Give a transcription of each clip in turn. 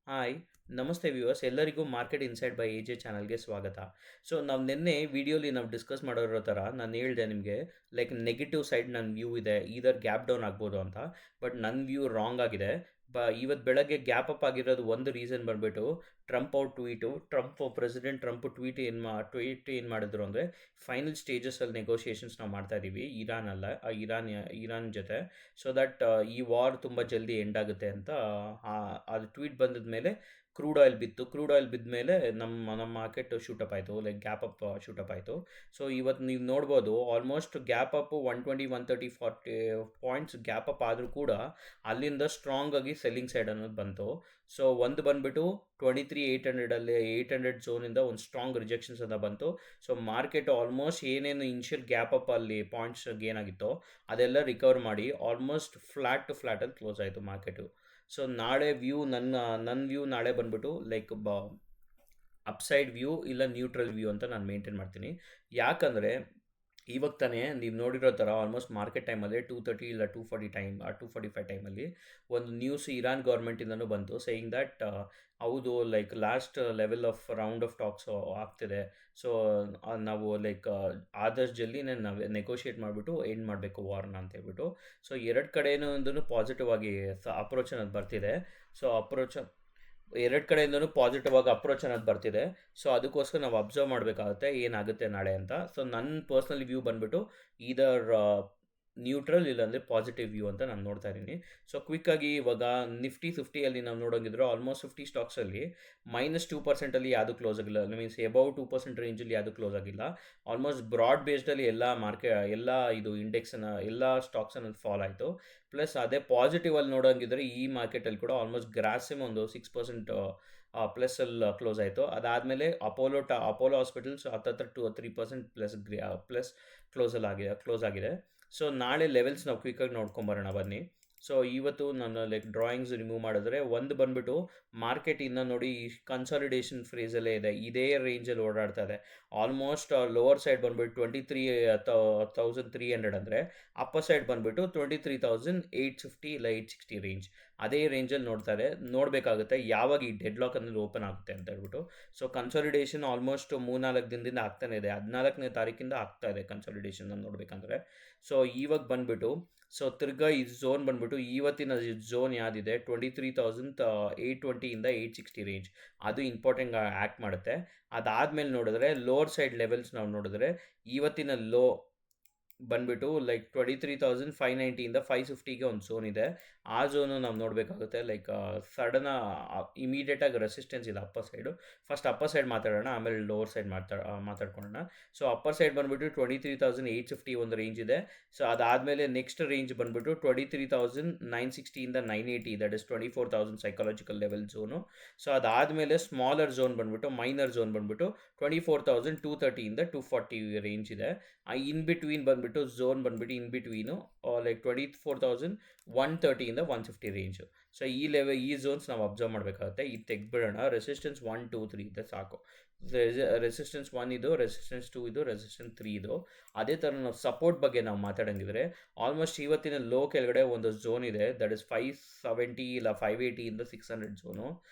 Hi, ನಮಸ್ತೆ viewers, ಎಲ್ಲರಿಗೂ market inside by A J ಚಾನಲ್ಗೆ ಸ್ವಾಗತ. ಸೊ ನಾವು ನಿನ್ನೆ ವಿಡಿಯೋಲಿ ನಾವು ಡಿಸ್ಕಸ್ ಮಾಡಿರೋ ಥರ ನಾನು ಹೇಳಿದೆ ನಿಮಗೆ, ಲೈಕ್ ನೆಗೆಟಿವ್ ಸೈಡ್ ನನ್ನ ವ್ಯೂ ಇದೆ, ಇದರ್ ಗ್ಯಾಪ್ ಡೌನ್ ಆಗ್ಬೋದು ಅಂತ. ಬಟ್ ನನ್ನ ವ್ಯೂ ರಾಂಗ್ ಆಗಿದೆ. ಇವತ್ತು ಬೆಳಗ್ಗೆ ಗ್ಯಾಪ್ ಅಪ್ ಆಗಿರೋದು ಒಂದು ರೀಸನ್ ಬಂದುಬಿಟ್ಟು ಪ್ರೆಸಿಡೆಂಟ್ ಟ್ರಂಪ್ ಟ್ವೀಟ್ ಏನು ಮಾಡಿದ್ರು ಅಂದರೆ, ಫೈನಲ್ ಸ್ಟೇಜಸಲ್ಲಿ ನೆಗೋಷಿಯೇಷನ್ಸ್ ನಾವು ಮಾಡ್ತಾ ಇದ್ದೀವಿ ಇರಾನ್ ಜೊತೆ, ಸೊ ದಟ್ ಈ ವಾರ್ ತುಂಬ ಜಲ್ದಿ ಎಂಡ್ ಆಗುತ್ತೆ ಅಂತ. ಅದು ಟ್ವೀಟ್ ಬಂದಿದ ಮೇಲೆ ಕ್ರೂಡ್ ಆಯಿಲ್ ಬಿದ್ದ ಮೇಲೆ ನಮ್ಮ ಮಾರ್ಕೆಟ್ ಶೂಟಪ್ ಆಯಿತು, ಲೈಕ್ ಗ್ಯಾಪ್ ಅಪ್ ಶೂಟಪ್ ಆಯಿತು. ಸೊ ಇವತ್ತು ನೀವು ನೋಡ್ಬೋದು, almost gap up 120-130-40 points gap up ಆದರೂ ಕೂಡ ಅಲ್ಲಿಂದ ಸ್ಟ್ರಾಂಗ್ ಆಗಿ ಸೆಲ್ಲಿಂಗ್ ಸೈಡ್ ಅನ್ನೋದು ಬಂತು. ಸೊ ಒಂದು ಬಂದುಬಿಟ್ಟು 23,800 800 ಝೋನಿಂದ ಒಂದು ಸ್ಟ್ರಾಂಗ್ ರಿಜೆಕ್ಷನ್ಸ್ ಅಂತ ಬಂತು. ಸೊ ಮಾರ್ಕೆಟ್ ಆಲ್ಮೋಸ್ಟ್ ಏನೇನು ಇನಿಷಿಯಲ್ ಗ್ಯಾಪ್ ಅಪ್ ಅಲ್ಲಿ ಪಾಯಿಂಟ್ಸ್ ಗೇನ್ ಆಗಿತ್ತೋ ಅದೆಲ್ಲ ರಿಕವರ್ ಮಾಡಿ ಆಲ್ಮೋಸ್ಟ್ ಫ್ಲ್ಯಾಟಲ್ಲಿ ಕ್ಲೋಸ್ ಆಯಿತು ಮಾರ್ಕೆಟು. ಸೊ ನಾಳೆ ನನ್ನ ವ್ಯೂ ನಾಳೆ ಬಂದ್ಬಿಟ್ಟು ಲೈಕ್ ಅಪ್ಸೈಡ್ ವ್ಯೂ ಇಲ್ಲ ನ್ಯೂಟ್ರಲ್ ವ್ಯೂ ಅಂತ ನಾನು ಮೇಂಟೈನ್ ಮಾಡ್ತೀನಿ. ಯಾಕಂದರೆ ಇವಾಗ ತಾನೇ ನೀವು ನೋಡಿರೋ ಥರ ಆಲ್ಮೋಸ್ಟ್ ಮಾರ್ಕೆಟ್ ಟೈಮಲ್ಲಿ 2:30 ಇಲ್ಲ 2:45 ಟೈಮಲ್ಲಿ ಒಂದು ನ್ಯೂಸ್ ಇರಾನ್ ಗೌರ್ಮೆಂಟಿಂದನೂ ಬಂತು, ಸೇಯಿಂಗ್ ದಟ್ ಹೌದು, like last level of round of talks ಆಗ್ತಿದೆ. ಸೊ ನಾವು ಲೈಕ್ ಆದಷ್ಟು ಜಲ್ದಿನೇ ನಾವು ನೆಗೋಷಿಯೇಟ್ ಮಾಡಿಬಿಟ್ಟು ಎಂಡ್ ಮಾಡಬೇಕು ವಾರ್ನ ಅಂತ ಹೇಳ್ಬಿಟ್ಟು. ಸೊ ಎರಡು ಕಡೆಯಿಂದ ಪಾಸಿಟಿವ್ ಆಗಿ ಅಪ್ರೋಚ್ ಅನ್ನೋದು ಬರ್ತಿದೆ. ಸೊ ಎರಡು ಕಡೆಯಿಂದನೂ ಪಾಸಿಟಿವ್ ಆಗಿ ಅಪ್ರೋಚ್ ಅನ್ನೋದು ಬರ್ತಿದೆ. ಸೊ ಅದಕ್ಕೋಸ್ಕರ ನಾವು ಅಬ್ಸರ್ವ್ ಮಾಡಬೇಕಾಗುತ್ತೆ ಏನಾಗುತ್ತೆ ನಾಳೆ ಅಂತ. ಸೊ ನನ್ನ ಪರ್ಸ್ನಲ್ ವ್ಯೂ ಬಂದುಬಿಟ್ಟು ಇದರ್ ನ್ಯೂಟ್ರಲ್ ಇಲ್ಲಾಂದರೆ ಪಾಸಿಟಿವ್ ವ್ಯೂ ಅಂತ ನಾನು ನೋಡ್ತಾ ಇದ್ದೀನಿ. ಸೊ ಕ್ವಿಕ್ಕಾಗಿ ಇವಾಗ ನಿಫ್ಟಿ 50ಅಲ್ಲಿ ನಾವು ನೋಡೋಂಗಿದ್ರು ಆಲ್ಮೋಸ್ಟ್ 50 ಸ್ಟಾಕ್ಸಲ್ಲಿ -2% ಯಾವುದು ಕ್ಲೋಸ್ ಆಗಿಲ್ಲ, ಮೀನ್ಸ್ ಎಬೌವ್ 2% ರೇಂಜಲ್ಲಿ ಯಾವುದು ಕ್ಲೋಸ್ ಆಗಿಲ್ಲ. ಆಲ್ಮೋಸ್ಟ್ ಬ್ರಾಡ್ ಬೇಸ್ಡಲ್ಲಿ ಎಲ್ಲ ಇದು ಇಂಡೆಕ್ಸನ್ನು ಎಲ್ಲ ಸ್ಟಾಕ್ಸ್ ಅನ್ನೋದು ಫಾಲ್ ಆಯಿತು. ಪ್ಲಸ್ ಅದೇ ಪಾಸಿಟಿವಲ್ಲಿ ನೋಡೋಂಗಿದ್ರೆ ಈ ಮಾರ್ಕೆಟಲ್ಲಿ ಕೂಡ ಆಲ್ಮೋಸ್ಟ್ ಗ್ರಾಸಿಮ್ ಒಂದು 6% ಪ್ಲಸ್ಸಲ್ಲಿ ಕ್ಲೋಸ್ ಆಯಿತು. ಅದಾದಮೇಲೆ ಅಪೋಲೋ ಹಾಸ್ಪಿಟಲ್ಸ್ 3% ಪ್ಲಸ್ ಕ್ಲೋಸ್ ಆಗಿದೆ. ಸೊ ನಾಳೆ ಲೆವೆಲ್ಸ್ ನಾವು ಕ್ವಿಕ್ಕಾಗಿ ನೋಡ್ಕೊಂಬರೋಣ ಬನ್ನಿ. ಸೊ ಇವತ್ತು ನಾನು ಲೈಕ್ ಡ್ರಾಯಿಂಗ್ಸ್ ರಿಮೂವ್ ಮಾಡಿದ್ರೆ ಒಂದು ಬಂದುಬಿಟ್ಟು ಮಾರ್ಕೆಟ್ ಇನ್ನು ನೋಡಿ ಕನ್ಸಾಲಿಡೇಷನ್ ಫ್ರೇಸಲ್ಲೇ ಇದೆ, ಇದೇ ರೇಂಜಲ್ಲಿ ಓಡಾಡ್ತಾ ಇದೆ. ಆಲ್ಮೋಸ್ಟ್ ಲೋವರ್ ಸೈಡ್ ಬಂದುಬಿಟ್ಟು 23,300 ಅಂದರೆ ಅಪ್ಪರ್ ಸೈಡ್ ಬಂದುಬಿಟ್ಟು 23,850 ಇಲ್ಲ 860 ರೇಂಜ್, ಅದೇ ರೇಂಜಲ್ಲಿ ನೋಡಬೇಕಾಗುತ್ತೆ ಯಾವಾಗ ಈ ಡೆಡ್ ಲಾಕ್ ಅನ್ನೋದು ಓಪನ್ ಆಗುತ್ತೆ ಅಂತ ಹೇಳ್ಬಿಟ್ಟು. ಸೊ ಕನ್ಸಾಲಿಡೇಷನ್ ಆಲ್ಮೋಸ್ಟ್ 3-4 ದಿನದಿಂದ ಆಗ್ತಾನೆ ಇದೆ, 14ನೇ ತಾರೀಕಿಂದ ಆಗ್ತಾ ಇದೆ ಕನ್ಸಾಲಿಡೇಷನ್ ನೋಡಬೇಕಂದ್ರೆ. ಸೊ ಇವಾಗ ಬಂದುಬಿಟ್ಟು ಸೊ ತಿರ್ಗಾ ಈ ಝೋನ್ ಬಂದುಬಿಟ್ಟು ಇವತ್ತಿನ ಝೋನ್ ಯಾವುದಿದೆ 23,820ಇಂದ 860 ರೇಂಜ್, ಅದು ಇಂಪಾರ್ಟೆಂಟ್ ಆ್ಯಕ್ಟ್ ಮಾಡುತ್ತೆ. ಅದಾದಮೇಲೆ ನೋಡಿದ್ರೆ ಲೋವರ್ ಸೈಡ್ ಲೆವೆಲ್ಸ್ ನಾವು ನೋಡಿದ್ರೆ ಇವತ್ತಿನ ಲೋ ಬಂದುಬಿಟ್ಟು ಲೈಕ್ 23,590ಇಂದ 550ಗೆ ಒಂದು ಝೋನ್ ಇದೆ. ಆ ಝೋನು ನಾವು ನೋಡಬೇಕಾಗುತ್ತೆ. ಲೈಕ್ ಸಡನ್ ಇಮಿಡಿಯೇಟಾಗಿ ರೆಸಿಸ್ಟೆನ್ಸ್ ಇದೆ upper side. First upper side ಮಾತಾಡೋಣ, ಆಮೇಲೆ ಲೋವರ್ ಸೈಡ್ ಮಾತಾಡ್ಕೊಳ್ಳೋಣ. ಸೊ ಅಪ್ಪರ್ ಸೈಡ್ ಬಂದುಬಿಟ್ಟು 23,850 ಒಂದು ರೇಂಜ್ ಇದೆ. ಸೊ ಅದಾದಮೇಲೆ ನೆಕ್ಸ್ಟ್ ರೇಂಜ್ ಬಂದುಬಿಟ್ಟು 23,960ಇಂದ 980, that is 24,000 psychological level zone. So ಅದಾದಮೇಲೆ ಸ್ಮಾಲರ್ ಝೋನ್ ಬಂದುಬಿಟ್ಟು ಮೈನರ್ ಝೋನ್ ಬಂದುಬಿಟ್ಟು 24,230ಇಂದ 240 ರೇಂಜ್ ಇದೆ. ಇನ್ ಬಿಟ್ವೀನ್ ಬಂದುಬಿಟ್ಟು ಝೋನ್ ಬಂದುಬಿಟ್ಟು ಇನ್ ಬಿಟ್ವೀನು ಲೈಕ್ 24,130ಇಂದ 150 ರೇಂಜು. ಸೊ ಈ ಝೋನ್ಸ್ ನಾವು ಅಬ್ಸರ್ವ್ ಮಾಡಬೇಕಾಗುತ್ತೆ. ಇದು ತೆಗೆದ್ಬಿಡೋಣ. ರೆಸಿಸ್ಟೆನ್ಸ್ 1 2 3 ಇದೆ ಸಾಕು. ರೆಸಿಸ್ಟೆನ್ಸ್ 1 ಇದು, ರೆಸಿಸ್ಟೆನ್ಸ್ 2 ಇದು, ರೆಸಿಸ್ಟೆನ್ಸ್ 3 ಇದು. ಅದೇ ಥರ ನಾವು ಸಪೋರ್ಟ್ ಬಗ್ಗೆ ನಾವು ಮಾತಾಡೋಂಗಿದ್ರೆ ಆಲ್ಮೋಸ್ಟ್ ಇವತ್ತಿನ ಲೋ ಕೆಳಗಡೆ ಒಂದು ಝೋನ್ ಇದೆ, ದಟ್ ಇಸ್ 570 ಇಲ್ಲ 580ಇಂದ 600 ಝೋನು,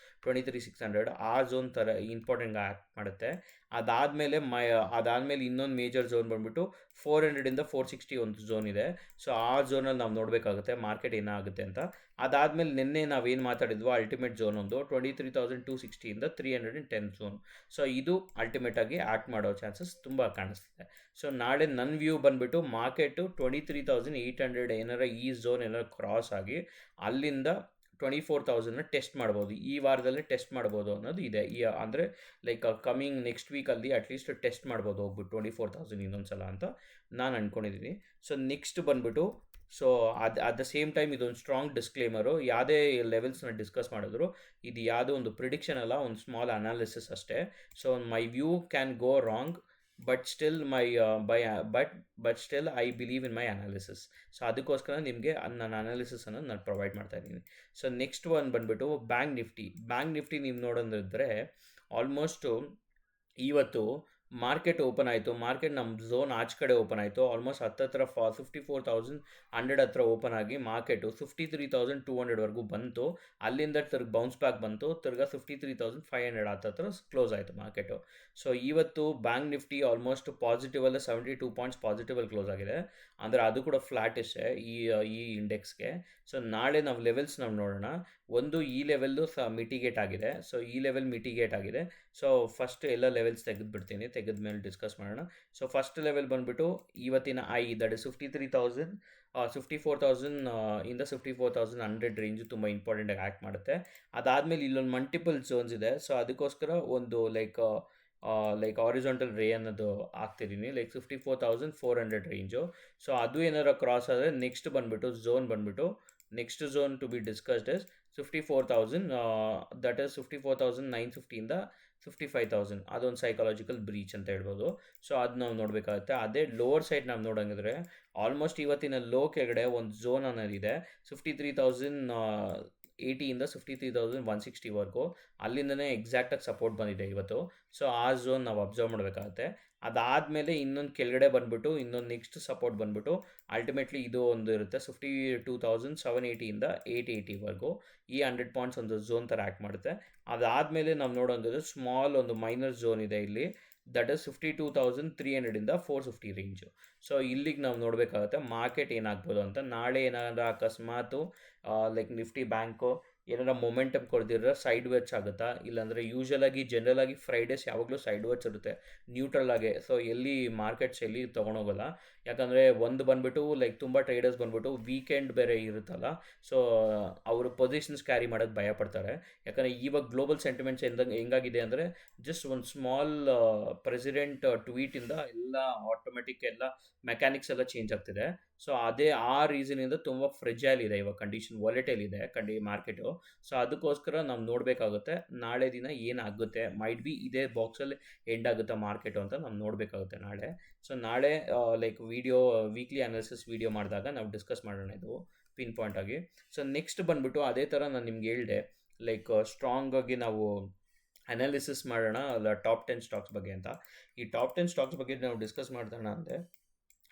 23,600. ಆ ಝೋನ್ ಥರ ಇಂಪಾರ್ಟೆಂಟ್ ಆ್ಯಕ್ಟ್ ಮಾಡುತ್ತೆ. ಅದಾದಮೇಲೆ ಇನ್ನೊಂದು ಮೇಜರ್ ಝೋನ್ ಬಂದುಬಿಟ್ಟು 400ಇಂದ 460 ಒಂದು ಝೋನ್ ಇದೆ. ಸೊ ಆ ಝೋನಲ್ಲಿ ನಾವು ನೋಡಬೇಕಾಗುತ್ತೆ ಮಾರ್ಕೆಟ್ ಏನಾಗುತ್ತೆ ಅಂತ. ಅದಾದಮೇಲೆ ನಿನ್ನೆ ನಾವೇನು ಮಾತಾಡಿದ್ವೋ ಅಲ್ಟಿಮೇಟ್ ಝೋನ್ ಒಂದು 23,260ಇಂದ 310 ಝೋನ್. ಸೊ ಇದು ಅಲ್ಟಿಮೇಟಾಗಿ ಆ್ಯಕ್ಟ್ ಮಾಡೋ ಚಾನ್ಸಸ್ ತುಂಬ ಕಾಣಿಸ್ತಿದೆ. ಸೊ ನಾಳೆ ನನ್ನ ವ್ಯೂ ಬಂದುಬಿಟ್ಟು ಮಾರ್ಕೆಟು 23,800 ಏನಾರ ಈ ಝೋನ್ ಏನಾರು ಕ್ರಾಸ್ ಆಗಿ ಅಲ್ಲಿಂದ 24,000ನ ಟೆಸ್ಟ್ ಮಾಡ್ಬೋದು, ಈ ವಾರದಲ್ಲಿ ಟೆಸ್ಟ್ ಮಾಡ್ಬೋದು ಅನ್ನೋದು ಇದೆ. ಅಂದರೆ ಲೈಕ್ ಕಮಿಂಗ್ ನೆಕ್ಸ್ಟ್ ವೀಕಲ್ಲಿ ಅಟ್ಲೀಸ್ಟ್ ಟೆಸ್ಟ್ ಮಾಡ್ಬೋದು ಹೋಗ್ಬಿಟ್ಟು 24,000 ಇನ್ನೊಂದು ಸಲ ಅಂತ ನಾನು ಅಂದ್ಕೊಂಡಿದ್ದೀನಿ. ಸೊ ನೆಕ್ಸ್ಟ್ ಬಂದುಬಿಟ್ಟು so at the same time ಇದೊಂದು ಸ್ಟ್ರಾಂಗ್ ಡಿಸ್ಕ್ಲೇಮರು, ಯಾವುದೇ ಲೆವೆಲ್ಸ್ನ ಡಿಸ್ಕಸ್ ಮಾಡಿದ್ರು ಇದು ಯಾವುದೋ ಒಂದು ಪ್ರಿಡಿಕ್ಷನ್ ಅಲ್ಲ, ಒಂದು ಸ್ಮಾಲ್ ಅನಾಲಿಸಿಸ್ ಅಷ್ಟೇ. So my view can go wrong, but still I believe in my analysis. So ಅದಕ್ಕೋಸ್ಕರ ನಿಮಗೆ ನನ್ನ ಅನಾಲಿಸಿಸನ್ನು ನಾನು ಪ್ರೊವೈಡ್ ಮಾಡ್ತಾ ಇದ್ದೀನಿ. ಸೊ ನೆಕ್ಸ್ಟ್ ಒಂದು ಬಂದುಬಿಟ್ಟು ಬ್ಯಾಂಕ್ ನಿಫ್ಟಿ ನೀವು ನೋಡೋದಿದ್ರೆ ಆಲ್ಮೋಸ್ಟು ಇವತ್ತು ಮಾರ್ಕೆಟ್ ಓಪನ್ ಆಯಿತು. ಮಾರ್ಕೆಟ್ ನಮ್ಮ ಝೋನ್ ಆಚೆ ಕಡೆ ಓಪನ್ ಆಯಿತು. ಆಲ್ಮೋಸ್ಟ್ ಹತ್ತತ್ರ 54,100 ಹತ್ರ ಓಪನ್ ಆಗಿ ಮಾರ್ಕೆಟು 53,200ವರೆಗೂ ಬಂತು. ಅಲ್ಲಿಂದ ತಿರ್ಗಿ ಬೌನ್ಸ್ ಬ್ಯಾಕ್ ಬಂತು. ತಿರ್ಗಾ 53,500 ಹತ್ತತ್ರ ಕ್ಲೋಸ್ ಆಯಿತು ಮಾರ್ಕೆಟು. ಸೊ ಇವತ್ತು ಬ್ಯಾಂಕ್ ನಿಫ್ಟಿ ಆಲ್ಮೋಸ್ಟ್ ಪಾಸಿಟಿವಲ್ಲೇ 72 ಪಾಯಿಂಟ್ಸ್ ಪಾಸಿಟಿವಲ್ಲಿ ಕ್ಲೋಸ್ ಆಗಿದೆ. ಅಂದರೆ ಅದು ಕೂಡ ಫ್ಲಾಟಿಶೇ ಈ ಇಂಡೆಕ್ಸ್ಗೆ. ಸೊ ನಾಳೆ ನಾವು ಲೆವೆಲ್ಸ್ ನಾವು ನೋಡೋಣ. ಒಂದು ಈ ಲೆವೆಲ್ಲು ಮಿಟಿಗೇಟ್ ಆಗಿದೆ. ಸೊ ಈ ಲೆವೆಲ್ ಮಿಟಿಗೇಟ್ ಆಗಿದೆ. ಸೊ ಫಸ್ಟ್ ಎಲ್ಲ ಲೆವೆಲ್ಸ್ ತೆಗೆದುಬಿಡ್ತೀನಿ, ತೆಗೆದ ಮೇಲೆ ಡಿಸ್ಕಸ್ ಮಾಡೋಣ. ಸೊ ಫಸ್ಟ್ ಲೆವೆಲ್ ಬಂದುಬಿಟ್ಟು ಇವತ್ತಿನ ದಟ್ ಇಸ್ 53,000 54,000 ಇಂದ 54,100 ರೇಂಜು ತುಂಬ ಇಂಪಾರ್ಟೆಂಟಾಗಿ ಆ್ಯಕ್ಟ್ ಮಾಡುತ್ತೆ. ಅದಾದಮೇಲೆ ಇಲ್ಲೊಂದು ಮಲ್ಟಿಪಲ್ ಝೋನ್ಸ್ ಇದೆ. ಸೊ ಅದಕ್ಕೋಸ್ಕರ ಒಂದು ಲೈಕ್ ಹಾರಿಜಾಂಟಲ್ ರೇ ಅನ್ನೋದು ಹಾಕ್ತಿದ್ದೀನಿ, ಲೈಕ್ 54,400 ರೇಂಜು. ಸೊ ಅದು ಏನಾರ ಕ್ರಾಸ್ ಆದರೆ ನೆಕ್ಸ್ಟ್ ಬಂದುಬಿಟ್ಟು ಝೋನ್ ಬಂದುಬಿಟ್ಟು next zone to be discussed is 54,000, that is 54,950ಇಂದ 55,000. ಅದೊಂದು ಸೈಕಾಲಜಿಕಲ್ ಬ್ರೀಚ್ ಅಂತ ಹೇಳ್ಬೋದು. ಸೊ ಅದು ನಾವು ನೋಡಬೇಕಾಗುತ್ತೆ. ಅದೇ ಲೋವರ್ ಸೈಡ್ ನಾವು ನೋಡೋಂಗಿದ್ರೆ ಆಲ್ಮೋಸ್ಟ್ ಇವತ್ತಿನ ಲೋ ಕೆಳಗಡೆ ಒಂದು ಝೋನ್ ಅನ್ನೋದಿದೆ 53,080ಇಂದ 53,160ವರೆಗೂ. ಅಲ್ಲಿಂದನೇ ಎಕ್ಸಾಕ್ಟಾಗಿ ಸಪೋರ್ಟ್ ಬಂದಿದೆ ಇವತ್ತು. ಸೊ ಆ ಝೋನ್ ನಾವು ಅಬ್ಸರ್ವ್ ಮಾಡಬೇಕಾಗುತ್ತೆ. ಅದಾದಮೇಲೆ ಇನ್ನೊಂದು ಕೆಳಗಡೆ ಬಂದುಬಿಟ್ಟು ಇನ್ನೊಂದು ನೆಕ್ಸ್ಟ್ ಸಪೋರ್ಟ್ ಬಂದುಬಿಟ್ಟು ಅಲ್ಟಿಮೇಟ್ಲಿ ಇದು ಒಂದು ಇರುತ್ತೆ 52,780ಇಂದ 880ವರೆಗೂ. ಈ 100 ಪಾಯಿಂಟ್ಸ್ ಒಂದು ಝೋನ್ ಥರ ಆ್ಯಕ್ಟ್ ಮಾಡುತ್ತೆ. ಅದಾದಮೇಲೆ ನಾವು ನೋಡೋಂಗಿದ್ರೆ ಸ್ಮಾಲ್ ಒಂದು ಮೈನರ್ ಝೋನ್ ಇದೆ ಇಲ್ಲಿ, ದಟ್ ಇಸ್ 52,300ಇಂದ 450 ರೇಂಜು. ಸೊ ಇಲ್ಲಿಗೆ ನಾವು ನೋಡಬೇಕಾಗುತ್ತೆ ಮಾರ್ಕೆಟ್ ಏನಾಗ್ಬೋದು ಅಂತ. ನಾಳೆ ಏನಾದರೂ ಅಕಸ್ಮಾತು ಲೈಕ್ ನಿಫ್ಟಿ ಬ್ಯಾಂಕು ಏನಾರ ಮೊಮೆಂಟಮ್ ಕೊಡ್ದಿರೋ ಸೈಡ್ ವೇಚ್ ಆಗುತ್ತಾ, ಇಲ್ಲಾಂದರೆ ಯೂಶಲಾಗಿ ಜನರಲಾಗಿ ಫ್ರೈಡೇಸ್ ಯಾವಾಗಲೂ ಸೈಡ್ ವೇಚ್ ಇರುತ್ತೆ ನ್ಯೂಟ್ರಲ್ ಆಗಿ. ಸೊ ಎಲ್ಲಿ ಮಾರ್ಕೆಟ್ಸ್ ಎಲ್ಲಿ ತೊಗೊಂಡೋಗಲ್ಲ, ಯಾಕಂದರೆ ಒಂದು ಬಂದುಬಿಟ್ಟು ಲೈಕ್ ತುಂಬ ಟ್ರೇಡರ್ಸ್ ಬಂದುಬಿಟ್ಟು ವೀಕೆಂಡ್ ಬೇರೆ ಇರುತ್ತಲ್ಲ, ಸೊ ಅವರು ಪೊಸಿಷನ್ಸ್ ಕ್ಯಾರಿ ಮಾಡೋಕ್ಕೆ ಭಯಪಡ್ತಾರೆ. ಯಾಕಂದರೆ ಇವಾಗ ಗ್ಲೋಬಲ್ ಸೆಂಟಿಮೆಂಟ್ಸ್ ಹೆಂಗಾಗಿದೆ ಅಂದರೆ ಜಸ್ಟ್ ಒಂದು ಸ್ಮಾಲ್ ಪ್ರೆಸಿಡೆಂಟ್ ಟ್ವೀಟಿಂದ ಎಲ್ಲ ಆಟೋಮೆಟಿಕ್ ಎಲ್ಲ ಮೆಕ್ಯಾನಿಕ್ಸ್ ಎಲ್ಲ ಚೇಂಜ್ ಆಗ್ತಿದೆ. ಸೊ ಅದೇ ಆ ರೀಸನಿಂದ ತುಂಬ ಫ್ರೆಜೈಲ್ ಇದೆ ಇವಾಗ ಕಂಡೀಷನ್, ವಾಲೆಟೈಲ್ ಇದೆ ಮಾರ್ಕೆಟು. ಸೊ ಅದಕ್ಕೋಸ್ಕರ ನಾವು ನೋಡಬೇಕಾಗುತ್ತೆ ನಾಳೆ ದಿನ ಏನಾಗುತ್ತೆ. ಮೈಟ್ ಬಿ ಇದೇ ಬಾಕ್ಸಲ್ಲಿ ಎಂಡ್ ಆಗುತ್ತಾ ಮಾರ್ಕೆಟು ಅಂತ ನಾವು ನೋಡಬೇಕಾಗುತ್ತೆ ನಾಳೆ. ಸೊ ನಾಳೆ ಲೈಕ್ ವೀಕ್ಲಿ ಅನಾಲಿಸಿಸ್ ವೀಡಿಯೋ ಮಾಡಿದಾಗ ನಾವು ಡಿಸ್ಕಸ್ ಮಾಡೋಣ ಇದು ಪಿನ್ ಪಾಯಿಂಟ್ ಆಗಿ. ಸೊ ನೆಕ್ಸ್ಟ್ ಬಂದುಬಿಟ್ಟು ಅದೇ ಥರ ನಾನು ನಿಮ್ಗೆ ಹೇಳಿದೆ, ಲೈಕ್ ಸ್ಟ್ರಾಂಗ್ ಆಗಿ ನಾವು ಅನಾಲಿಸಿಸ್ ಮಾಡೋಣ ಟಾಪ್ 10 ಸ್ಟಾಕ್ಸ್ ಬಗ್ಗೆ ಅಂತ. ಈ ಟಾಪ್ 10 ಸ್ಟಾಕ್ಸ್ ಬಗ್ಗೆ ನಾವು ಡಿಸ್ಕಸ್ ಮಾಡ್ತಾನೆ ಅಂದರೆ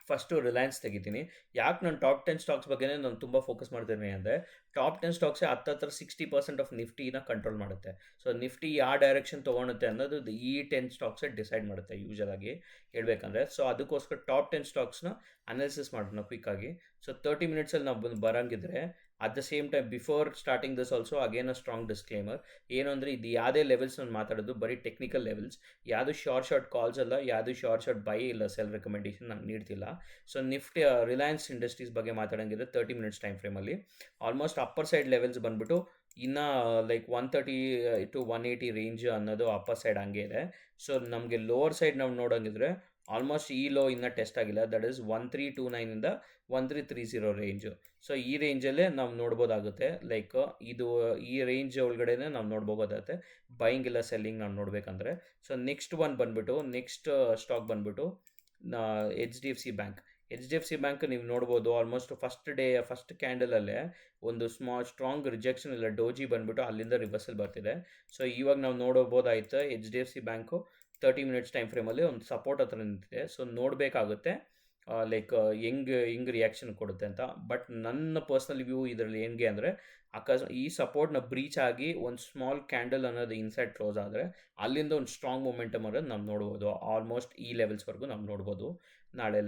ಫಸ್ಟು ರಿಲಯನ್ಸ್ ತೆಗಿತೀನಿ. ಯಾಕೆ ನಾನು ಟಾಪ್ 10 ಸ್ಟಾಕ್ಸ್ ಬಗ್ಗೆನೇ ನಾನು ತುಂಬ ಫೋಕಸ್ ಮಾಡ್ತೀನಿ ಅಂದರೆ ಟಾಪ್ 10 ಸ್ಟಾಕ್ಸೇ ಹತ್ತತ್ರ 60% ಆಫ್ ನಿಫ್ಟಿನ ಕಂಟ್ರೋಲ್ ಮಾಡುತ್ತೆ. ಸೊ ನಿಫ್ಟಿ ಯಾವ ಡೈರೆಕ್ಷನ್ ತೊಗೊಳುತ್ತೆ ಅನ್ನೋದು ಈ 10 ಸ್ಟಾಕ್ಸೇ ಡಿಸೈಡ್ ಮಾಡುತ್ತೆ ಯೂಶಲಾಗಿ ಹೇಳ್ಬೇಕಂದ್ರೆ. ಸೊ ಅದಕ್ಕೋಸ್ಕರ ಟಾಪ್ 10 ಸ್ಟಾಕ್ಸ್ನ ಅನಾಲಿಸಿಸ್ ಮಾಡೋಣ ಕ್ವಿಕ್ಕಾಗಿ. ಸೊ 30 ಮಿನಿಟ್ಸಲ್ಲಿ ನಾವು ಬರೋಂಗಿದ್ರೆ at the same time before starting this also again a strong disclaimer. ಏನು ಅಂದರೆ ಇದು ಯಾವುದೇ ಲೆವೆಲ್ಸ್ ನಾನು ಮಾತಾಡೋದು ಬರೀ ಟೆಕ್ನಿಕಲ್ ಲೆವೆಲ್ಸ್, ಯಾವುದು ಶಾರ್ಟ್ ಕಾಲ್ಸ್ ಅಲ್ಲ, ಯಾವುದು ಶಾರ್ಟ್ ಬೈ ಇಲ್ಲ, ಸೆಲ್ ರೆಕಮೆಂಡೇಷನ್ ನಾನು ನೀಡ್ತಿಲ್ಲ. ಸೊ ನಿಫ್ಟಿ ರಿಲಯನ್ಸ್ ಇಂಡಸ್ಟ್ರೀಸ್ ಬಗ್ಗೆ ಮಾತಾಡೋಂಗಿದ್ರೆ 30 ಮಿನಿಟ್ಸ್ ಟೈಮ್ ಫ್ರೇಮಲ್ಲಿ ಆಲ್ಮೋಸ್ಟ್ ಅಪ್ಪರ್ ಸೈಡ್ ಲೆವೆಲ್ಸ್ ಬಂದುಬಿಟ್ಟು ಇನ್ನು ಲೈಕ್ 130 to 180 ರೇಂಜ್ ಅನ್ನೋದು ಅಪ್ಪರ್ ಸೈಡ್ ಹಂಗೆ ಇದೆ. ಸೊ ನಮಗೆ ಲೋವರ್ ಸೈಡ್ ನಾವು ನೋಡೋಂಗಿದ್ರೆ ಆಲ್ಮೋಸ್ಟ್ ಈ ಲೋ ಇನ್ನೂ ಟೆಸ್ಟ್ ಆಗಿಲ್ಲ, ದಟ್ ಈಸ್ 1329ಇಂದ 1330 ರೇಂಜು. ಸೊ ಈ ರೇಂಜಲ್ಲೇ ನಾವು ನೋಡ್ಬೋದಾಗುತ್ತೆ. ಲೈಕ್ ಇದು ಈ ರೇಂಜ್ ಒಳಗಡೆನೇ ನಾವು ನೋಡ್ಬೋದಾಗುತ್ತೆ ಬೈಯಿಂಗ್ ಇಲ್ಲ ಸೆಲ್ಲಿಂಗ್ ನಾವು ನೋಡಬೇಕಂದ್ರೆ. ಸೊ ನೆಕ್ಸ್ಟ್ ನೆಕ್ಸ್ಟ್ ಸ್ಟಾಕ್ ಬಂದುಬಿಟ್ಟು HDFC ಬ್ಯಾಂಕ್. HDFC ಬ್ಯಾಂಕ್ ನೀವು ನೋಡ್ಬೋದು ಆಲ್ಮೋಸ್ಟ್ ಫಸ್ಟ್ ಕ್ಯಾಂಡಲಲ್ಲೇ ಒಂದು ಸ್ಟ್ರಾಂಗ್ ರಿಜೆಕ್ಷನ್ ಇಲ್ಲ ಡೋಜಿ ಬಂದುಬಿಟ್ಟು ಅಲ್ಲಿಂದ ರಿವರ್ಸಲ್ ಬರ್ತಿದೆ. ಸೊ ಇವಾಗ ನಾವು ನೋಡಬೋದಾಯ್ತು HDFC ಬ್ಯಾಂಕು 30 ಮಿನಿಟ್ಸ್ ಟೈಮ್ ಫ್ರೇಮಲ್ಲಿ ಒಂದು ಸಪೋರ್ಟ್ ಹತ್ರ ನಿಂತಿದೆ. ಸೊ ನೋಡಬೇಕಾಗುತ್ತೆ ಲೈಕ್ ಹೆಂಗೆ ರಿಯಾಕ್ಷನ್ ಕೊಡುತ್ತೆ ಅಂತ. ಬಟ್ ನನ್ನ ಪರ್ಸ್ನಲ್ ವ್ಯೂ ಇದರಲ್ಲಿ ಹೆಂಗೆ ಅಂದರೆ ಈ ಸಪೋರ್ಟ್ನ ಬ್ರೀಚ್ ಆಗಿ ಒಂದು ಸ್ಮಾಲ್ ಕ್ಯಾಂಡಲ್ ಅನ್ನೋದು ಇನ್ಸೈಡ್ ಕ್ಲೋಸ್ ಆದರೆ ಅಲ್ಲಿಂದ ಒಂದು ಸ್ಟ್ರಾಂಗ್ ಮೊಮೆಂಟಮ್ ಅನ್ನೋದು ನಾವು ನೋಡ್ಬೋದು. ಆಲ್ಮೋಸ್ಟ್ ಈ ಲೆವೆಲ್ಸ್ವರೆಗೂ ನಾವು ನೋಡ್ಬೋದು ನಾಳೆ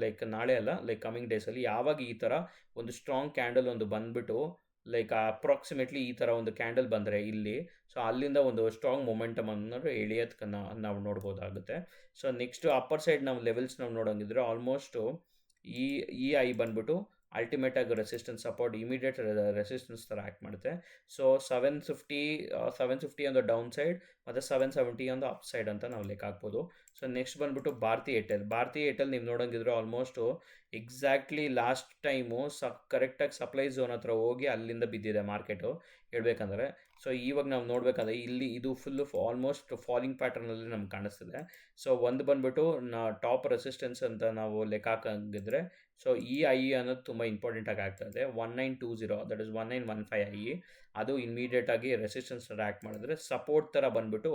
ಲೈಕ್ ನಾಳೆ ಅಲ್ಲ, ಲೈಕ್ ಕಮಿಂಗ್ ಡೇಸಲ್ಲಿ ಯಾವಾಗ ಈ ಥರ ಒಂದು ಸ್ಟ್ರಾಂಗ್ ಕ್ಯಾಂಡಲ್ ಒಂದು ಬಂದುಬಿಟ್ಟು ಲೈಕ್ ಅಪ್ರಾಕ್ಸಿಮೇಟ್ಲಿ ಈ ಥರ ಒಂದು ಕ್ಯಾಂಡಲ್ ಬಂದರೆ ಇಲ್ಲಿ, ಸೊ ಅಲ್ಲಿಂದ ಒಂದು ಸ್ಟ್ರಾಂಗ್ ಮೊಮೆಂಟಮ್ ಅನ್ನೋದು ಎಳಿಯೋದಕ್ಕೆ ನಾವು ನೋಡ್ಬೋದಾಗುತ್ತೆ. ಸೊ ನೆಕ್ಸ್ಟ್ ಅಪ್ಪರ್ ಸೈಡ್ ನಾವು ಲೆವೆಲ್ಸ್ ನಾವು ನೋಡೋಂಗಿದ್ರೆ ಆಲ್ಮೋಸ್ಟು ಈ ಐ ಬಂದುಬಿಟ್ಟು ಅಲ್ಟಿಮೇಟಾಗಿ ರೆಸಿಸ್ಟೆನ್ಸ್ ಸಪೋರ್ಟ್ ಇಮಿಡಿಯೇಟ್ ರೆಸಿಸ್ಟೆನ್ಸ್ ಥರ ಆ್ಯಕ್ಟ್ ಮಾಡುತ್ತೆ. So 750 on the down side ಮತ್ತು 770 ಆನ್ ದ ಅಪ್ ಸೈಡ್ ಅಂತ ನಾವು ಲೆಕ್ಕ ಹಾಕ್ಬೋದು. ಸೊ ನೆಕ್ಸ್ಟ್ ಬಂದುಬಿಟ್ಟು ಭಾರತಿ ಏರ್ಟೆಲ್ ನೀವು ನೋಡೋಂಗಿದ್ರೆ ಆಲ್ಮೋಸ್ಟು ಎಕ್ಸಾಕ್ಟ್ಲಿ ಲಾಸ್ಟ್ ಟೈಮು ಕರೆಕ್ಟಾಗಿ ಸಪ್ಲೈ ಝೋನ್ ಹತ್ರ ಹೋಗಿ ಅಲ್ಲಿಂದ ಬಿದ್ದಿದೆ ಮಾರ್ಕೆಟು ಹೇಳ್ಬೇಕಂದ್ರೆ. ಸೊ ಇವಾಗ ನಾವು ನೋಡಬೇಕಂದ್ರೆ ಇಲ್ಲಿ ಇದು ಫುಲ್ಲು ಆಲ್ಮೋಸ್ಟ್ ಫಾಲಿಂಗ್ ಪ್ಯಾಟರ್ನಲ್ಲಿ ನಮ್ಗೆ ಕಾಣಿಸ್ತಿದೆ. ಸೊ ಒಂದು ಬಂದುಬಿಟ್ಟು ಟಾಪ್ ರೆಸಿಸ್ಟೆನ್ಸ್ ಅಂತ ನಾವು ಲೆಕ್ಕ ಹಾಕಂಗಿದ್ರೆ ಸೊ ಈ ಐ ಅನ್ನೋದು ತುಂಬ ಇಂಪಾರ್ಟೆಂಟಾಗಿ ಆಗ್ತಾಯಿದೆ. 1920 ದಟ್ ಇಸ್ 1915 ಐ ಅದು ಇಮ್ಮಿಡಿಯೇಟಾಗಿ ರೆಸಿಸ್ಟೆನ್ಸ್ ಥರ ಆ್ಯಕ್ಟ್ ಮಾಡಿದ್ರೆ ಸಪೋರ್ಟ್ ಥರ ಬಂದುಬಿಟ್ಟು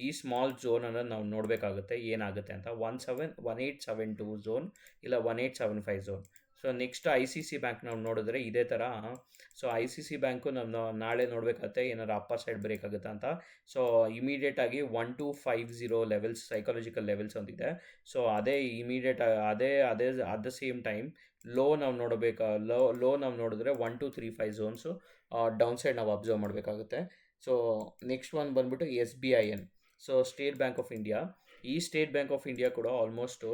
ಈ ಸ್ಮಾಲ್ ಝೋನನ್ನು ನಾವು ನೋಡಬೇಕಾಗುತ್ತೆ ಏನಾಗುತ್ತೆ ಅಂತ. 1872 ಝೋನ್ ಇಲ್ಲ 1875 zone. So next I C C bank ನಾವು ನೋಡಿದ್ರೆ ಇದೇ ಥರ. So I C C bank ನಾವು ನಾಳೆ ನೋಡಬೇಕಾಗುತ್ತೆ ಏನಾದ್ರು ಅಪ್ಪರ್ ಸೈಡ್ ಬ್ರೇಕ್ ಆಗುತ್ತಾ ಅಂತ. ಸೊ ಇಮಿಡಿಯೇಟಾಗಿ 1250 ಲೆವೆಲ್ಸ್ ಸೈಕಾಲಜಿಕಲ್ ಲೆವೆಲ್ಸ್ ಒಂದಿದೆ. ಸೊ ಅದೇ ಇಮಿಡಿಯೇಟ್ ಅದೇ ಅದೇ at the same time low ನಾವು ಲೋ ನಾವು ನೋಡಿದ್ರೆ 1235 ಝೋನ್ಸು ಡೌನ್ ಸೈಡ್ ನಾವು ಅಬ್ಸರ್ವ್ ಮಾಡಬೇಕಾಗುತ್ತೆ. ಸೊ ನೆಕ್ಸ್ಟ್ ಒನ್ ಬಂದ್ಬಿಟ್ಟು SBIN. So state bank of India. ಈ ಸ್ಟೇಟ್ ಬ್ಯಾಂಕ್ ಆಫ್ ಇಂಡಿಯಾ ಕೂಡ ಆಲ್ಮೋಸ್ಟು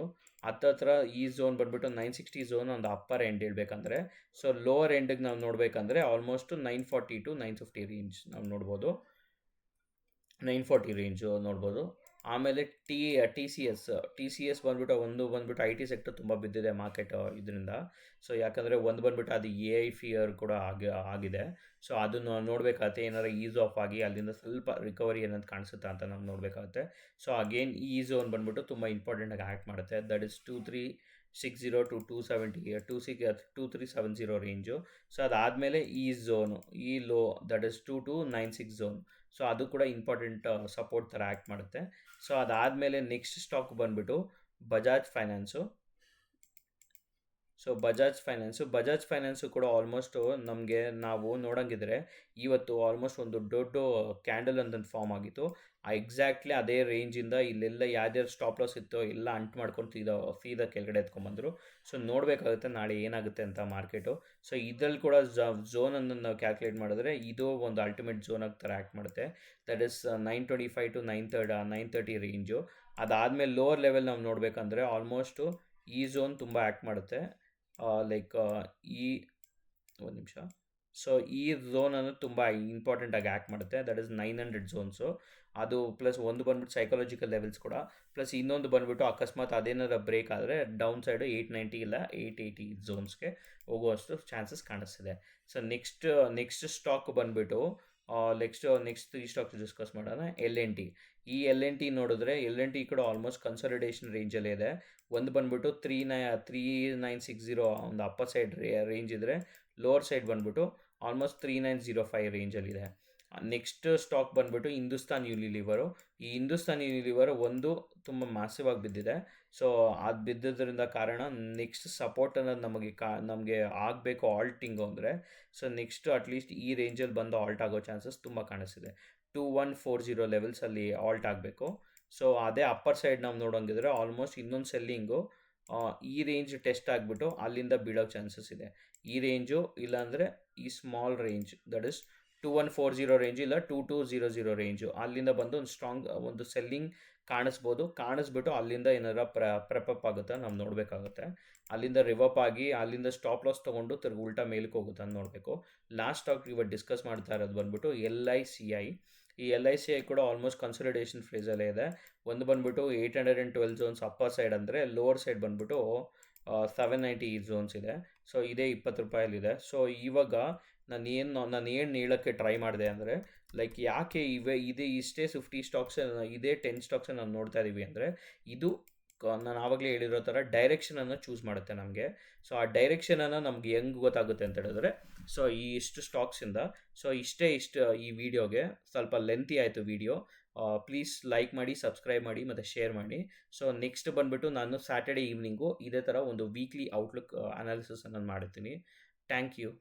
ಹತ್ತತ್ರ ಈ ಝೋನ್ ಬಂದ್ಬಿಟ್ಟು 960 ಝೋನ್ ಒಂದು ಅಪ್ಪರ್ ಎಂಡ್ ಹೇಳ್ಬೇಕಂದ್ರೆ. ಸೊ ಲೋವರ್ ಎಂಡಿಗೆ ನಾವು ನೋಡಬೇಕಂದ್ರೆ ಆಲ್ಮೋಸ್ಟು 940 to 950 ರೇಂಜ್ ನಾವು ನೋಡ್ಬೋದು. 940 ರೇಂಜು ನೋಡ್ಬೋದು. ಆಮೇಲೆ ಟಿ ಸಿ ಎಸ್ ಬಂದ್ಬಿಟ್ಟು ಐ ಟಿ ಸೆಕ್ಟರ್ ತುಂಬ ಬಿದ್ದಿದೆ ಮಾರ್ಕೆಟ್ ಇದರಿಂದ. ಸೊ ಯಾಕಂದರೆ ಬಂದ್ಬಿಟ್ಟು ಅದು AI ಫಿಯರ್ ಕೂಡ ಆಗಿದೆ. ಸೊ ಅದನ್ನು ನೋಡಬೇಕಾಗತ್ತೆ ಏನಾರು ಈಸ್ ಆಫ್ ಆಗಿ ಅಲ್ಲಿಂದ ಸ್ವಲ್ಪ ರಿಕವರಿ ಅನ್ನೋದು ಕಾಣಿಸುತ್ತಾ ಅಂತ ನಾವು ನೋಡಬೇಕಾಗುತ್ತೆ. ಸೊ ಅಗೇನ್ ಈ ಝೋನ್ ಬಂದ್ಬಿಟ್ಟು ತುಂಬ ಇಂಪಾರ್ಟೆಂಟಾಗಿ ಆ್ಯಕ್ಟ್ ಮಾಡುತ್ತೆ. That is 2360 to 2370 range. So ಅದಾದಮೇಲೆ ಈ ಝೋನು ಈ low that is 2296 zone. So ಅದು ಕೂಡ ಇಂಪಾರ್ಟೆಂಟ್ ಸಪೋರ್ಟ್ ಥರ ಆ್ಯಕ್ಟ್ ಮಾಡುತ್ತೆ. ಸೊ ಅದಾದಮೇಲೆ ನೆಕ್ಸ್ಟ್ ಸ್ಟಾಕ್ ಬಂದುಬಿಟ್ಟು Bajaj finance. So Bajaj finance ಕೂಡ ಆಲ್ಮೋಸ್ಟು ನಮಗೆ ನಾವು ನೋಡೋಂಗಿದ್ರೆ ಇವತ್ತು ಆಲ್ಮೋಸ್ಟ್ ಒಂದು ದೊಡ್ಡ ಕ್ಯಾಂಡಲ್ ಅಂತಂದು ಫಾರ್ಮ್ ಆಗಿತ್ತು. ಎಕ್ಸಾಕ್ಟ್ಲಿ ಅದೇ ರೇಂಜಿಂದ ಇಲ್ಲೆಲ್ಲ ಯಾವ್ಯಾವ ಸ್ಟಾಪ್ ಲಾಸ್ ಇತ್ತೋ ಎಲ್ಲ ಅಂಟು ಮಾಡ್ಕೊಂಡು ಸೀದಾ ಕೆಳಗಡೆ ಎತ್ಕೊಂಡ್ಬಂದರು. ಸೊ ನೋಡಬೇಕಾಗುತ್ತೆ ನಾಳೆ ಏನಾಗುತ್ತೆ ಅಂತ ಮಾರ್ಕೆಟು. ಸೊ ಇದರಲ್ಲಿ ಕೂಡ ಝೋನನ್ನು ನಾವು ಕ್ಯಾಲ್ಕುಲೇಟ್ ಮಾಡಿದ್ರೆ ಇದು ಒಂದು ಅಲ್ಟಿಮೇಟ್ ಝೋನ್ ಆಗಿ ಥರ ಆ್ಯಕ್ಟ್ ಮಾಡುತ್ತೆ. That is 925 to 930 range. ಅದಾದಮೇಲೆ ಲೋವರ್ ಲೆವೆಲ್ ನಾವು ನೋಡಬೇಕಂದ್ರೆ ಆಲ್ಮೋಸ್ಟು ಈ ಝೋನ್ ತುಂಬ ಆ್ಯಕ್ಟ್ ಮಾಡುತ್ತೆ. ಲೈಕ್ ಈ ಒಂದು ನಿಮಿಷ. ಸೊ ಈ ಝೋನ್ ಅನ್ನೋದು ತುಂಬ ಇಂಪಾರ್ಟೆಂಟಾಗಿ ಆ್ಯಕ್ಟ್ ಮಾಡುತ್ತೆ. That is 900 zones. ಅದು ಪ್ಲಸ್ ಒಂದು ಬಂದ್ಬಿಟ್ಟು ಸೈಕಾಲಜಿಕಲ್ ಲೆವೆಲ್ಸ್ ಕೂಡ, ಪ್ಲಸ್ ಇನ್ನೊಂದು ಬಂದುಬಿಟ್ಟು ಅಕಸ್ಮಾತ್ ಅದೇನಾರ ಬ್ರೇಕ್ ಆದರೆ ಡೌನ್ ಸೈಡು 890 ಇಲ್ಲ 880 ಝೋನ್ಸ್ಗೆ ಹೋಗುವಷ್ಟು ಚಾನ್ಸಸ್ ಕಾಣಿಸ್ತಿದೆ. ಸೊ ನೆಕ್ಸ್ಟ್ ಸ್ಟಾಕ್ ಬಂದುಬಿಟ್ಟು ನೆಕ್ಸ್ಟ್ 3 ಸ್ಟಾಕ್ಸ್ ಡಿಸ್ಕಸ್ ಮಾಡೋಣ. LNT. ಈ LNT ನೋಡಿದ್ರೆ LNT ಕೂಡ ಆಲ್ಮೋಸ್ಟ್ ಕನ್ಸಾಲಿಡೇಷನ್ ರೇಂಜಲ್ಲೇ ಇದೆ. ಒಂದು ಬಂದುಬಿಟ್ಟು 3960 ಒಂದು ಅಪ್ಪರ್ ಸೈಡ್ ರೇಂಜ್ ಇದ್ದರೆ ಲೋವರ್ ಸೈಡ್ ಬಂದುಬಿಟ್ಟು ಆಲ್ಮೋಸ್ಟ್ 3905 ರೇಂಜಲ್ಲಿದೆ. ನೆಕ್ಸ್ಟ್ ಸ್ಟಾಕ್ ಬಂದುಬಿಟ್ಟು ಹಿಂದೂಸ್ತಾನ್ ಯೂನಿಲಿವರು. ಈ ಹಿಂದೂಸ್ತಾನ್ ಯೂನಿಲಿವರ್ ಒಂದು ತುಂಬ ಮ್ಯಾಸಿವ್ ಆಗಿ ಬಿದ್ದಿದೆ. ಸೊ ಅದು ಬಿದ್ದಿದ್ದರಿಂದ ಕಾರಣ ನೆಕ್ಸ್ಟ್ ಸಪೋರ್ಟ್ ಅನ್ನೋದು ನಮಗೆ ಆಗಬೇಕು ಆಲ್ಟಿಂಗು ಅಂದರೆ. ಸೊ ನೆಕ್ಸ್ಟ್ ಅಟ್ಲೀಸ್ಟ್ ಈ ರೇಂಜಲ್ಲಿ ಬಂದು ಆಲ್ಟ್ ಆಗೋ ಚಾನ್ಸಸ್ ತುಂಬ ಕಾಣಿಸ್ತಿದೆ. 2140 ಲೆವೆಲ್ಸಲ್ಲಿ ಆಲ್ಟ್ ಆಗಬೇಕು. ಸೊ ಅದೇ ಅಪ್ಪರ್ ಸೈಡ್ ನಾವು ನೋಡೋಂಗಿದ್ರೆ ಆಲ್ಮೋಸ್ಟ್ ಇನ್ನೊಂದು ಸೆಲ್ಲಿಂಗು ಈ ರೇಂಜ್ ಟೆಸ್ಟ್ ಆಗಿಬಿಟ್ಟು ಅಲ್ಲಿಂದ ಬೀಳೋ ಚಾನ್ಸಸ್ ಇದೆ. ಈ ರೇಂಜು ಇಲ್ಲಾಂದರೆ ಈ small range that is 2140 range ಇಲ್ಲ 2200 ರೇಂಜು ಅಲ್ಲಿಂದ ಬಂದು ಒಂದು ಸ್ಟ್ರಾಂಗ್ ಒಂದು ಸೆಲ್ಲಿಂಗ್ ಕಾಣಿಸ್ಬಿಟ್ಟು ಅಲ್ಲಿಂದ ಏನಾರ ಪ್ರೆಪಪ್ ಆಗುತ್ತಾ ನಾವು ನೋಡಬೇಕಾಗುತ್ತೆ. ಅಲ್ಲಿಂದ ರಿವಪ್ ಆಗಿ ಅಲ್ಲಿಂದ ಸ್ಟಾಪ್ ಲಾಸ್ ತೊಗೊಂಡು ತಿರ್ಗಿ ಉಲ್ಟಾ ಮೇಲಕ್ಕೆ ಹೋಗುತ್ತಾ ಅಂತ ನೋಡಬೇಕು. ಲಾಸ್ಟ್ ಸ್ಟಾಕ್ ಇವತ್ತು ಡಿಸ್ಕಸ್ ಮಾಡ್ತಾ ಇರೋದು ಬಂದುಬಿಟ್ಟು LICI. ಈ LICI ಕೂಡ ಆಲ್ಮೋಸ್ಟ್ ಕನ್ಸಾಲಿಡೇಷನ್ ಫೇಸಲ್ಲೇ ಇದೆ. ಒಂದು ಬಂದುಬಿಟ್ಟು 812 ಝೋನ್ಸ್ ಅಪ್ಪರ್ ಸೈಡ್ ಅಂದರೆ ಲೋವರ್ ಸೈಡ್ ಬಂದುಬಿಟ್ಟು 790 ಝೋನ್ಸ್ ಇದೆ. ಸೊ ಇದೇ 20 ರೂಪಾಯಲ್ಲಿದೆ. ಸೊ ಇವಾಗ ನಾನು ಏನು ಹೇಳೋಕ್ಕೆ ಟ್ರೈ ಮಾಡಿದೆ ಅಂದರೆ ಲೈಕ್ ಯಾಕೆ ಇಷ್ಟೇ 50 ಸ್ಟಾಕ್ಸ್ ಇದೇ 10 ಸ್ಟಾಕ್ಸ್ ನಾವು ನೋಡ್ತಾ ಇದ್ದೀವಿ ಅಂದರೆ ಇದು ನಾನು ಆವಾಗಲೇ ಹೇಳಿರೋ ಥರ ಡೈರೆಕ್ಷನನ್ನು ಚೂಸ್ ಮಾಡುತ್ತೆ ನಮಗೆ. ಸೊ ಆ ಡೈರೆಕ್ಷನನ್ನು ನಮ್ಗೆ ಹೆಂಗೆ ಗೊತ್ತಾಗುತ್ತೆ ಅಂತ ಹೇಳಿದ್ರೆ ಸೊ ಇಷ್ಟು ಸ್ಟಾಕ್ಸಿಂದ. ಸೊ ಇಷ್ಟು ಈ ವಿಡಿಯೋಗೆ ಸ್ವಲ್ಪ ಲೆಂತಿ ಆಯಿತು ವಿಡಿಯೋ. ಪ್ಲೀಸ್ ಲೈಕ್ ಮಾಡಿ, ಸಬ್ಸ್ಕ್ರೈಬ್ ಮಾಡಿ ಮತ್ತು ಶೇರ್ ಮಾಡಿ. ಸೊ ನೆಕ್ಸ್ಟ್ ಬಂದುಬಿಟ್ಟು ನಾನು ಸ್ಯಾಟರ್ಡೇ ಈವ್ನಿಂಗು ಇದೇ ಥರ ಒಂದು ವೀಕ್ಲಿ ಔಟ್ಲುಕ್ ಅನಾಲಿಸಿಸನ್ನು ಮಾಡ್ತೀನಿ. Thank you.